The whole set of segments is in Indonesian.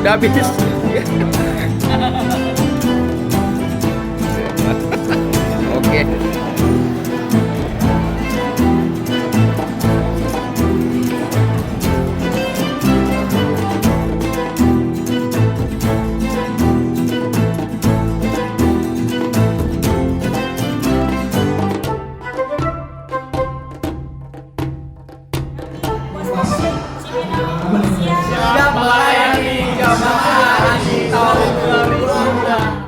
Udah habis. Oke. Siap melayani jamaah haji tahun 2002.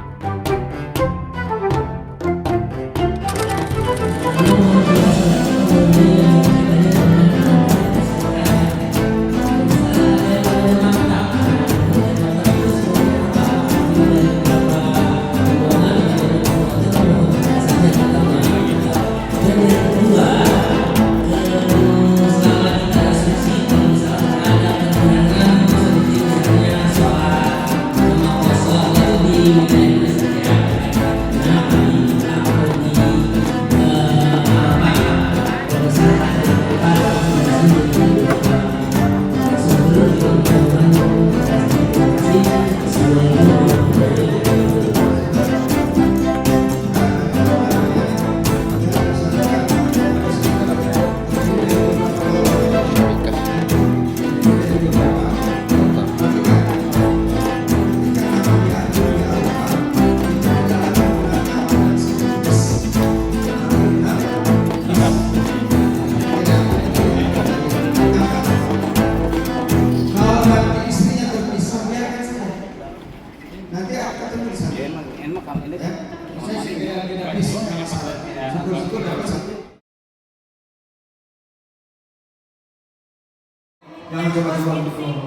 Jangan coba-coba untuk ngomong.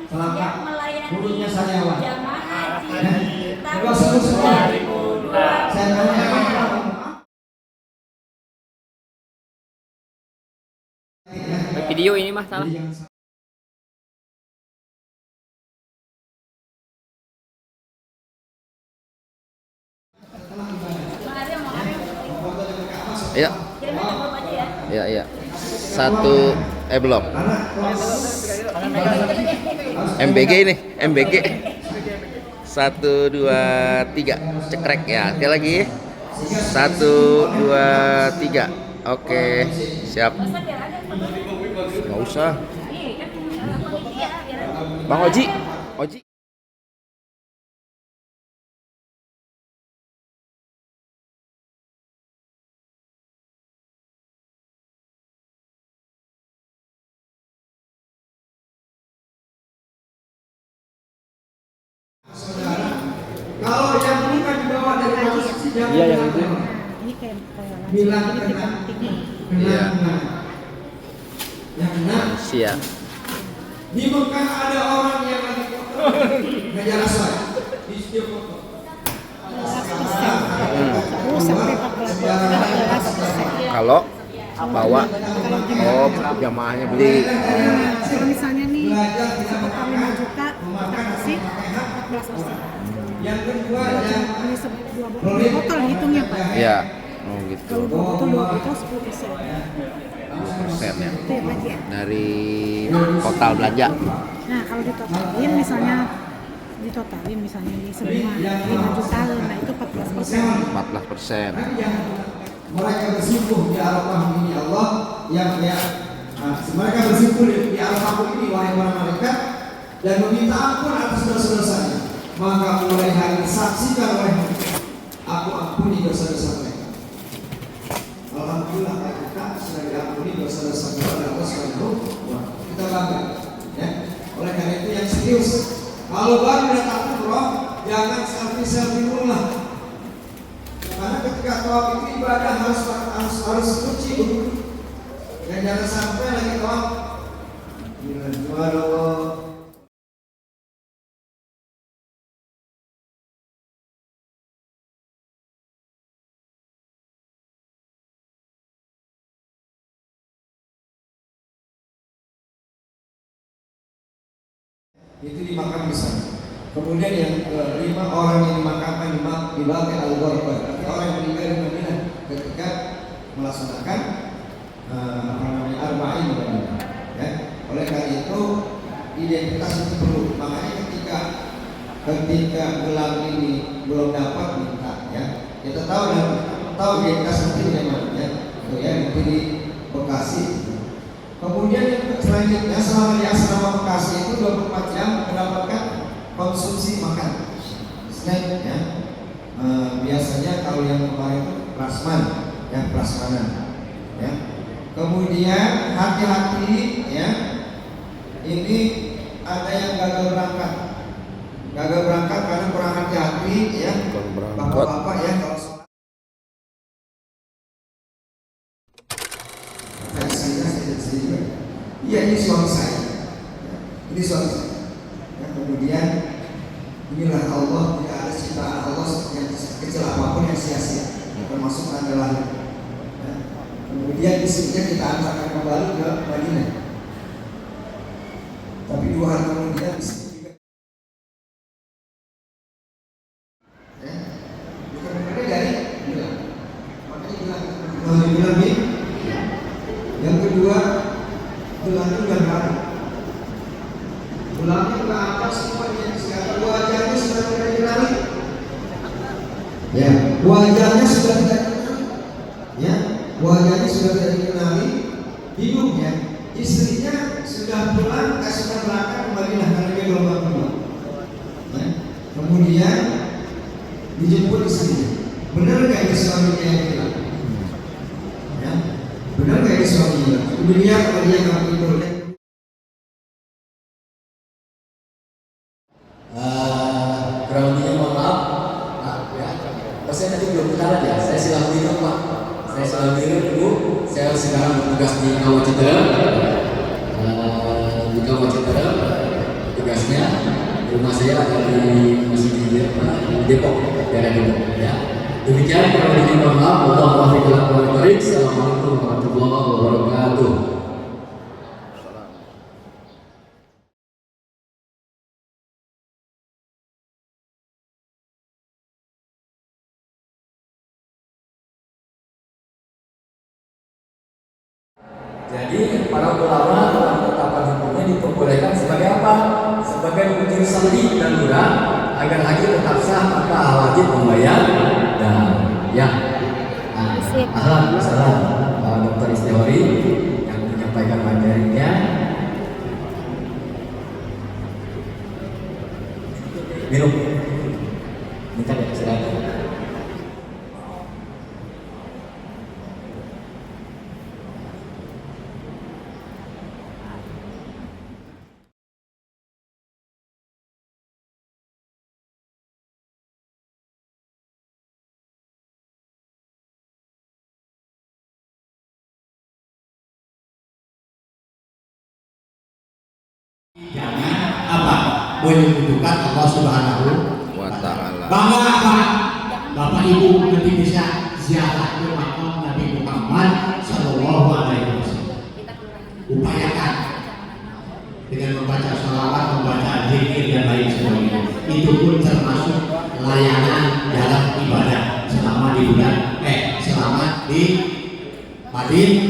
Selangkah mulutnya sariawan. Dua sebut semua. Saya tanya Video ini mah salah. Iya. Iya, iya. Satu belum. MBG ini, MBG. 1 2 3. Cekrek ya. Sekali lagi. 1 2 3. Oke, siap. Nggak usah. Bang Oji. Oji. kalau yang ini kan dibawa dari transaksi jangan. Iya, yang itu. Ini kayak Bilang ini kena. Iya. Yang kena. Siap. Di Mekah ada orang yang lagi foto meja raswa. Di studio foto. sampai 14%. Kalau bawa jamaahnya beli. Kalau misalnya nih satu kali 5 juta kita kasih 14%. Yang kedua Ini dua botol hitungnya Pak. Iya. Oh gitu. Kalau 2 botol 10%. 10% ya. Itu ya Pak ya. Dari total belanja. Nah kalau ditotalin misalnya di semua 5 juta, nah itu 14%. 14%. mereka bersimpuh di Arafah ini Allah yang mereka bersimpuh di Arafah ini wahai para malaikat dan meminta ampun atas dosa-dosanya, maka mulai hari ini saksikan oleh aku ampuni dosa-dosa mereka. Alhamdulillah kita sudah diampuni dosa-dosa oleh Allah Subhanahu wa Ta'ala. Kita bangga ya. Oleh karena itu yang serius, kalau baru datang umroh jangan selfie dulu lah. Karena ketika tawaf itu ibadah harus suci dan jangan sampai lagi tawaf itu dimakan bersama. Kemudian yang kelima, orang yang dimakamkan di Baqi al-Gharqad, orang yang meninggal di Madinah ketika melaksanakan arba'in ya. Oleh karena itu identitas itu perlu. Makanya ketika gelang ini belum dapat minta ya, kita tahu identitas nanti di mana ya, itu ya nanti di Bekasi. Kemudian selanjutnya selama di asrama Bekasi itu 24 jam mendapatkan konsumsi makan snack ya. Biasanya kalau yang kemarin itu prasman ya, prasmanan ya. Kemudian hati-hati ya, ini ada yang gagal berangkat karena kurang hati-hati ya, bapak-bapak ya. Kalau versinya saya iya, ini suami saya ya, ini suami saya ya. Kemudian inilah Allah, tidak ada ciptaan Allah yang kecil apapun yang sia-sia, termasuk adalah ya. Kemudian istrinya kita antarkan kembali ke Madinah, tapi 2 hari kemudian istri juga ya, bukan berbeda dari bilang, makanya bilang nih. Yang kedua, gelangnya udah nggak ada, gelangnya ke atas semuanya, sekarang wajahnya sudah tidak dikenali ya, wajahnya sudah tidak dikenali ya, wajahnya sudah tidak dikenali, bingung ya. Istrinya sudah pulang, sudah berangkat kembali karena dia gelombang kedua ya. Kemudian dijemput istrinya, benar nggak ini suaminya yang bilang ya, benar nggak ini suaminya? Kemudian kalau dia nggak tidur ya. Kurang lebihnya mohon maaf. Nah, ya. Oh, saya tadi belum kenalan ya. Saya silang diri Pak. Saya silang diri Ibu. Saya sekarang bertugas di Kawacitara. Di Kawacitara tugasnya di rumah saya ada di masih di Depok, daerah Depok. Ya. Demikian kurang lebihnya mohon maaf. Wassalamualaikum warahmatullahi wabarakatuh. Jadi para ulama dalam ketetapan hukumnya diperbolehkan sebagai apa? Sebagai ujian sali dan murah agar haji tetap sah maka wajib membayar dan ya. Ahlan salam Dr. Istihori yang menyampaikan materinya. Minum. Minta ya silakan. Jangan apa menyebutkan Allah Subhanahu wa ta'ala. Bangga apa? Bapak Ibu nanti bisa ziarah ke makam Nabi Muhammad Sallallahu Alaihi Wasallam. Upayakan dengan membaca sholawat, membaca zikir dan lain sebagainya. Itu pun termasuk layanan dalam ibadah selama di bulan selama di Madinah.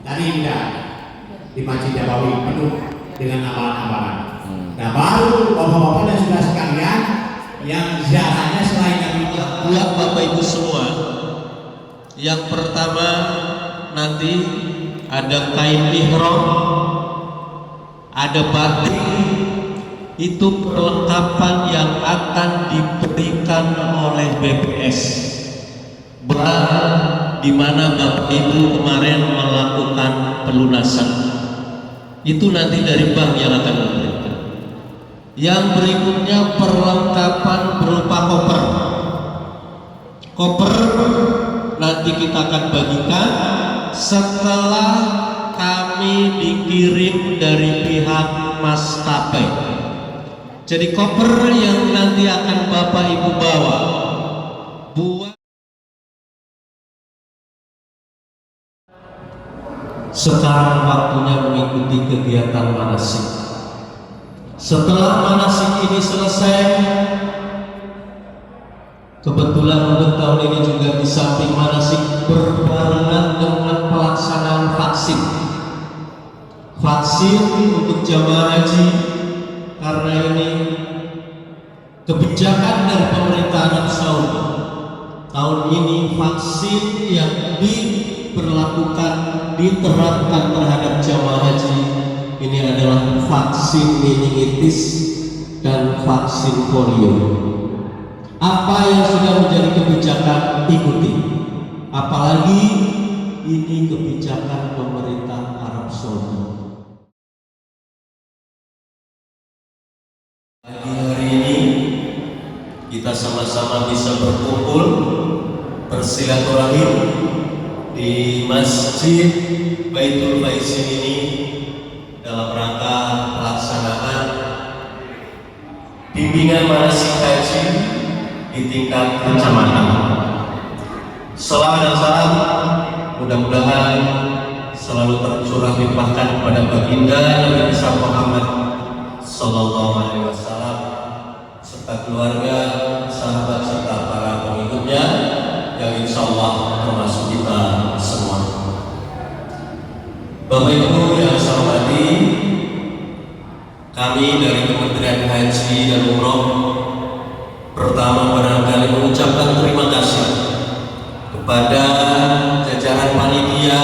Tadi udah di Masjid Nabawi penuh dengan amalan-amalan. Nah baru bapak-bapak dan saudara sekalian yang ziarahnya selain Nabi buat Bapak Ibu semua. Yang pertama nanti ada kain ihram, ada batik, itu perlengkapan yang akan diberikan oleh BPS. Berat di mana Bapak Ibu kemarin melakukan pelunasan. Itu nanti dari bank yang akan memberikan. Yang berikutnya perlengkapan berupa koper. Koper nanti kita akan bagikan setelah kami dikirim dari pihak maskapai. Jadi koper yang nanti akan Bapak Ibu bawa buat sekarang waktunya mengikuti kegiatan manasik. Setelah manasik ini selesai, kebetulan untuk tahun ini juga di samping manasik berbarengan dengan pelaksanaan vaksin jamaah haji, karena ini kebijakan dari pemerintah Arab Saudi. Tahun ini vaksin yang diberlakukan, diterapkan terhadap jamaah haji ini adalah vaksin meningitis dan vaksin polio. Apa yang sudah menjadi kebijakan, ikuti. Apalagi ini kebijakan pemerintah Arab Saudi. Pagi hari ini kita sama-sama bisa berkumpul, bersilaturahim di Masjid Baitul Faizin ini dalam rangka pelaksanaan bimbingan manasik haji di tingkat kecamatan. Salam dan salam mudah-mudahan selalu tercurah limpahkan kepada baginda Nabi besar Muhammad Sallallahu Alaihi Wasallam serta keluarga, sahabat serta para pengikutnya yang insya Allah termasuk kita semua. Bapak Ibu yang saya hormati, kami dari Kementerian Haji dan Umroh pertama barangkali mengucapkan terima kasih kepada jajaran panitia,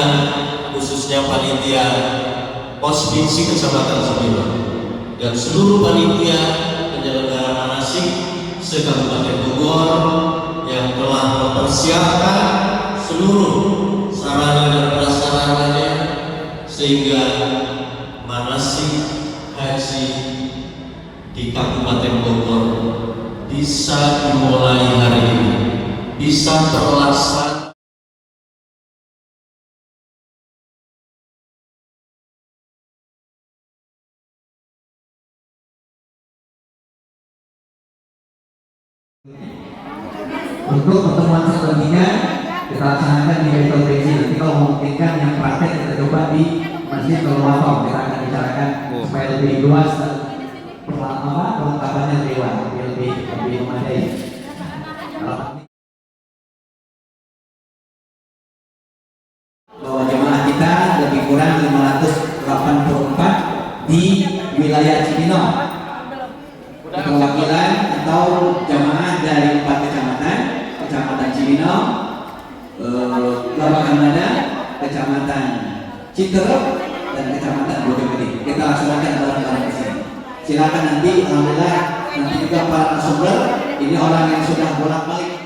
khususnya panitia Pospinsi Kecamatan Sembilan dan seluruh panitia penyelenggara manasik se-Kabupaten Bogor yang telah mempersiapkan seluruh sarana dan prasarananya sehingga manasik haji di Kabupaten Bogor bisa dimulai hari ini, bisa terlaksana. Untuk pertemuan selanjutnya kita laksanakan di Baitul Faizin. Nanti kalau memungkinkan yang praktek kita coba di Masjid Al-Wafa. Kita akan bicarakan supaya lebih luas dan perlengkapannya lebih memadai. Bahwa jemaah kita lebih kurang 584 di wilayah Cibinong. Perwakilan atau jamaah dari 4 kecamatan, Kecamatan Cibinong, Labakan Mada, Kecamatan Citerep, dan Kecamatan Bojogede. Kita laksanakan bareng-bareng di sini. Silakan nanti, alhamdulillah nanti juga para narasumber, ini orang yang sudah bolak-balik